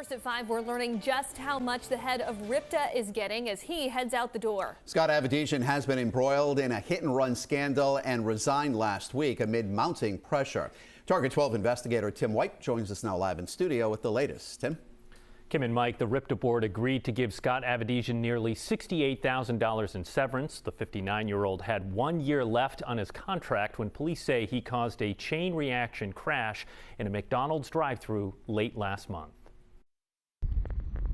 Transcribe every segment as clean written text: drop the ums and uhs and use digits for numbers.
First at 5, we're learning just how much the head of RIPTA is getting as he heads out the door. Scott Avedisian has been embroiled in a hit-and-run scandal and resigned last week amid mounting pressure. Target 12 investigator Tim White joins us now live in studio with the latest. Tim? Kim and Mike, the RIPTA board agreed to give Scott Avedisian nearly $68,000 in severance. The 59-year-old had 1 year left on his contract when police say he caused a chain reaction crash in a McDonald's drive-thru late last month.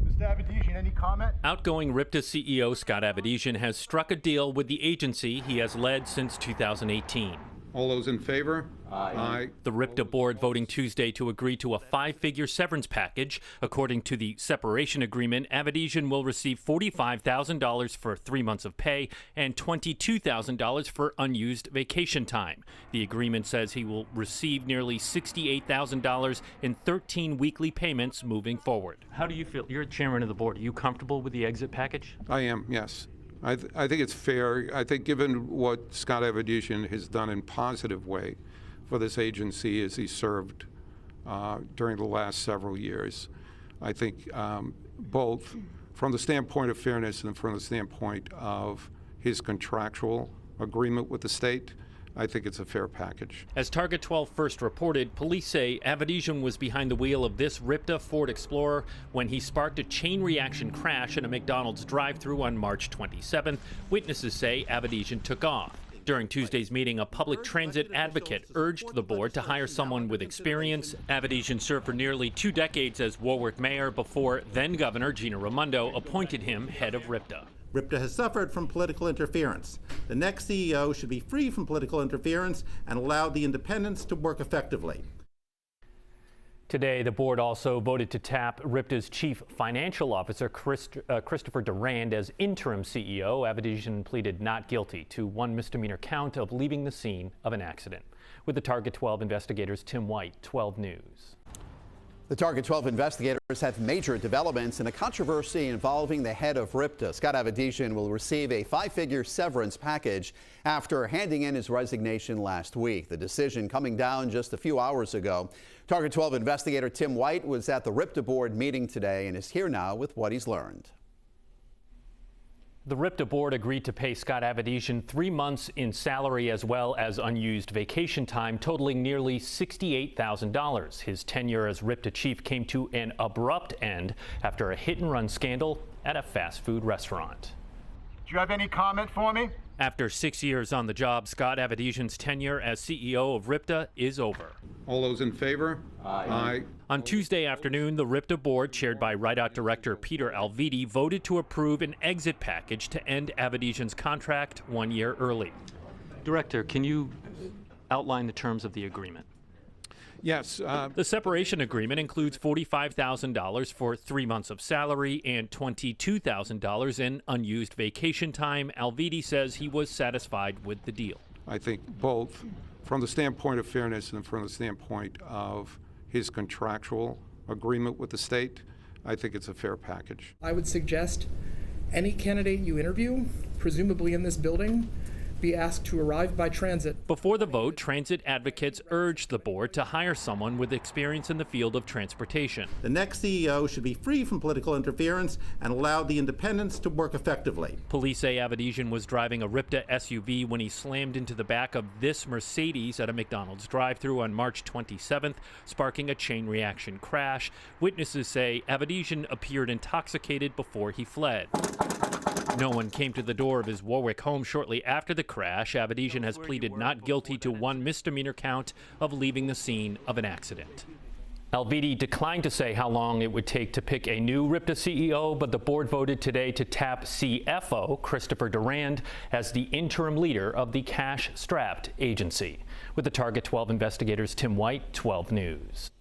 Mr. Avedisian, any comment? Outgoing RIPTA CEO Scott Avedisian has struck a deal with the agency he has led since 2018. All those in favor? Aye. The RIPTA board voting Tuesday to agree to a 5-figure severance package. According to the separation agreement, Avedisian will receive $45,000 for 3 months of pay and $22,000 for unused vacation time. The agreement says he will receive nearly $68,000 in 13 weekly payments moving forward. How do you feel? You're chairman of the board. Are you comfortable with the exit package? I am, yes. I think it's fair. I think given what Scott Avedisian has done in positive way for this agency as he served during the last several years, I think both from the standpoint of fairness and from the standpoint of his contractual agreement with the state, I think it's a fair package. As Target 12 first reported, police say Avedisian was behind the wheel of this RIPTA Ford Explorer when he sparked a chain reaction crash in a McDonald's drive-thru on March 27th. Witnesses say Avedisian took off. During Tuesday's meeting, a public transit advocate urged the board to hire someone with experience. Avedisian served for nearly 2 decades as Warwick mayor before then-Governor Gina Raimondo appointed him head of RIPTA. RIPTA has suffered from political interference. The next CEO should be free from political interference and allow the independents to work effectively. Today, the board also voted to tap RIPTA's chief financial officer, Christopher Durand, as interim CEO. Avedisian pleaded not guilty to 1 misdemeanor count of leaving the scene of an accident. With the Target 12 investigators, Tim White, 12 News. The Target 12 investigators have major developments in a controversy involving the head of RIPTA. Scott Avedisian will receive a 5-figure severance package after handing in his resignation last week. The decision coming down just a few hours ago. Target 12 investigator Tim White was at the RIPTA board meeting today and is here now with what he's learned. The RIPTA board agreed to pay Scott Avedisian 3 months in salary as well as unused vacation time, totaling nearly $68,000. His tenure as RIPTA chief came to an abrupt end after a hit-and-run scandal at a fast food restaurant. Do you have any comment for me? After 6 years on the job, Scott Avedisian's tenure as CEO of RIPTA is over. All those in favor? Aye. On Tuesday afternoon, the RIPTA board, chaired by RIPTA director Peter Alviti, voted to approve an exit package to end Avedisian's contract 1 year early. Director, can you outline the terms of the agreement? Yes. The separation agreement includes $45,000 for 3 months of salary and $22,000 in unused vacation time. Alviti says he was satisfied with the deal. I think both from the standpoint of fairness and from the standpoint of his contractual agreement with the state, I think it's a fair package. I would suggest any candidate you interview, presumably in this building, be asked to arrive by transit. Before the vote, transit advocates urged the board to hire someone with experience in the field of transportation. The next CEO should be free from political interference and allow the independents to work effectively. Police say Avedisian was driving a RIPTA SUV when he slammed into the back of this Mercedes at a McDonald's drive-thru on March 27th, sparking a chain reaction crash. Witnesses say Avedisian appeared intoxicated before he fled. No one came to the door of his Warwick home shortly after the crash. Avedisian has pleaded not guilty to 1 misdemeanor count of leaving the scene of an accident. Alviti declined to say how long it would take to pick a new RIPTA CEO, but the board voted today to tap CFO Christopher Durand as the interim leader of the cash-strapped agency. With the Target 12 investigators, Tim White, 12 News.